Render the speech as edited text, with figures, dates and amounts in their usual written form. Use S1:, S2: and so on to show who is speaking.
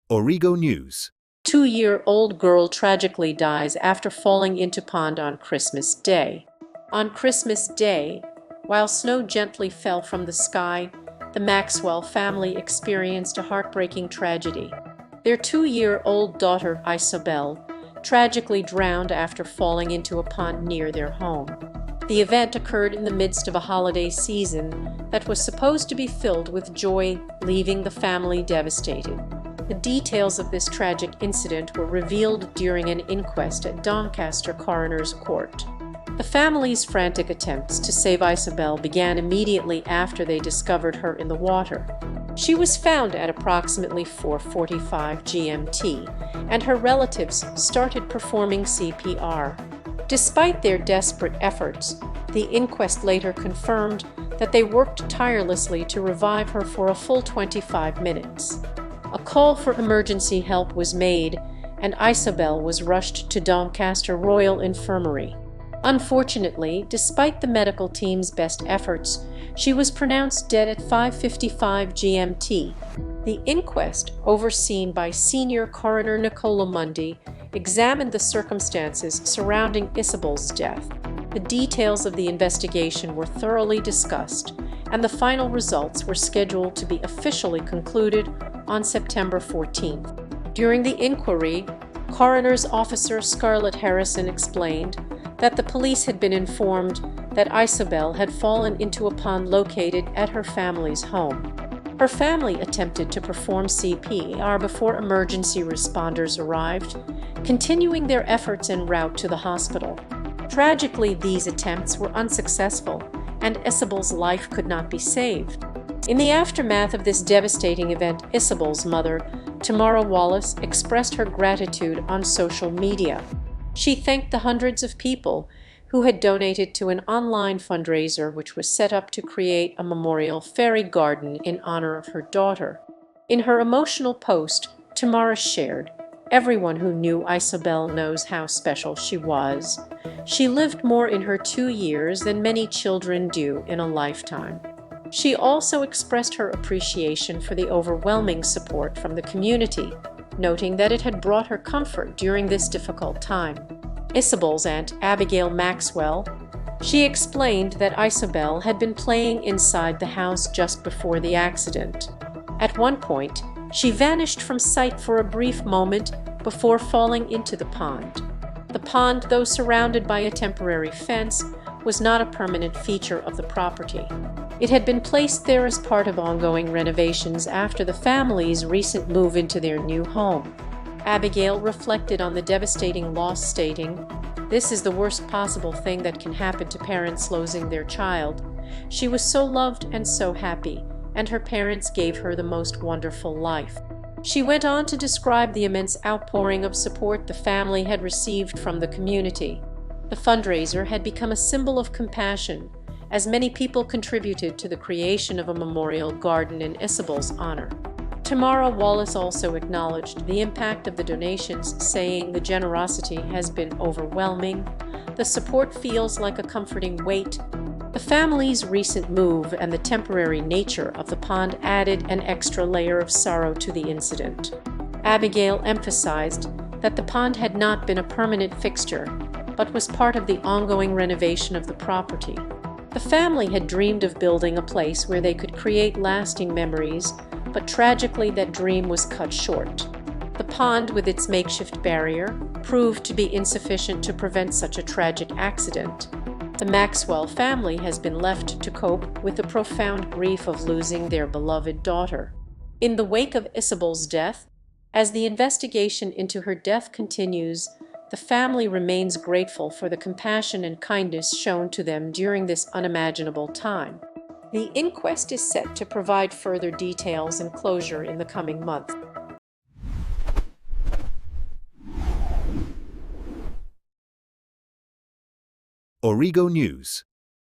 S1: Origo News.
S2: 2-year-old girl tragically dies after falling into pond on Christmas Day. On Christmas Day, while snow gently fell from the sky, the Maxwell family experienced a heartbreaking tragedy. Their 2-year-old daughter, Isabel, tragically drowned after falling into a pond near their home. The event occurred in the midst of a holiday season that was supposed to be filled with joy, leaving the family devastated. The details of this tragic incident were revealed during an inquest at Doncaster Coroner's Court. The family's frantic attempts to save Isabel began immediately after they discovered her in the water. She was found at approximately 4:45 GMT, and her relatives started performing CPR. Despite their desperate efforts, the inquest later confirmed that they worked tirelessly to revive her for a full 25 minutes. A call for emergency help was made, and Isabel was rushed to Doncaster Royal Infirmary. Unfortunately, despite the medical team's best efforts, she was pronounced dead at 5:55 GMT. The inquest, overseen by Senior Coroner Nicola Mundy, examined the circumstances surrounding Isabel's death. The details of the investigation were thoroughly discussed, and the final results were scheduled to be officially concluded on September 14th. During the inquiry, Coroner's Officer Scarlett Harrison explained that the police had been informed that Isabel had fallen into a pond located at her family's home. Her family attempted to perform CPR before emergency responders arrived, continuing their efforts en route to the hospital. Tragically, these attempts were unsuccessful, and Isabel's life could not be saved. In the aftermath of this devastating event, Isabel's mother, Tamara Wallace, expressed her gratitude on social media. She thanked the hundreds of people who had donated to an online fundraiser which was set up to create a memorial fairy garden in honor of her daughter. In her emotional post, Tamara shared, "Everyone who knew Isabel knows how special she was. She lived more in her 2 years than many children do in a lifetime." She also expressed her appreciation for the overwhelming support from the community, noting that it had brought her comfort during this difficult time. Isabel's aunt, Abigail Maxwell, she explained that Isabel had been playing inside the house just before the accident. At one point, she vanished from sight for a brief moment before falling into the pond. The pond, though surrounded by a temporary fence, was not a permanent feature of the property. It had been placed there as part of ongoing renovations after the family's recent move into their new home. Abigail reflected on the devastating loss, stating, "This is the worst possible thing that can happen to parents losing their child. She was so loved and so happy, and her parents gave her the most wonderful life." She went on to describe the immense outpouring of support the family had received from the community. The fundraiser had become a symbol of compassion, as many people contributed to the creation of a memorial garden in Isabel's honor. Tamara Wallace also acknowledged the impact of the donations, saying, "The generosity has been overwhelming. The support feels like a comforting weight." The family's recent move and the temporary nature of the pond added an extra layer of sorrow to the incident. Abigail emphasized that the pond had not been a permanent fixture, but was part of the ongoing renovation of the property. The family had dreamed of building a place where they could create lasting memories, but tragically that dream was cut short. The pond, with its makeshift barrier, proved to be insufficient to prevent such a tragic accident. The Maxwell family has been left to cope with the profound grief of losing their beloved daughter. In the wake of Isabel's death, as the investigation into her death continues, the family remains grateful for the compassion and kindness shown to them during this unimaginable time. The inquest is set to provide further details and closure in the coming month.
S1: Origo News.